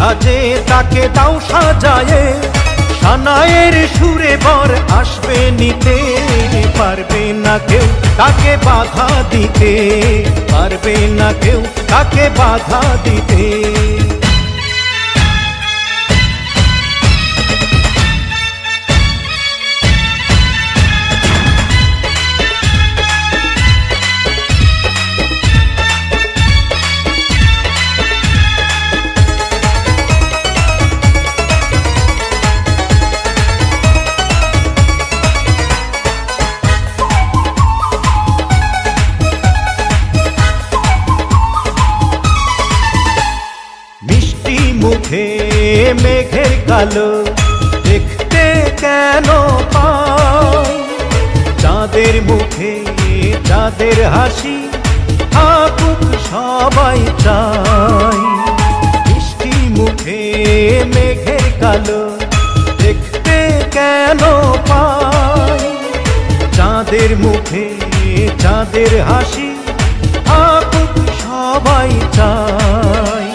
সাজে তাকে দাও সাজায়ে, সানায়ের সুরে বর আসবে নিতে। পারবে না কেউ তাকে বাধা দিতে, পারবে না কেউ তাকে বাধা দিতে। মুখে মেঘের কালো দেখতে কেন পাই, চাঁদের মুখে চাঁদের হাসি থাকুক সবাই চাই। মিষ্টি মুখে মেঘের কালো দেখতে কেন পাই, চাঁদের মুখে চাঁদের হাসি থাকুক সবাই চাই।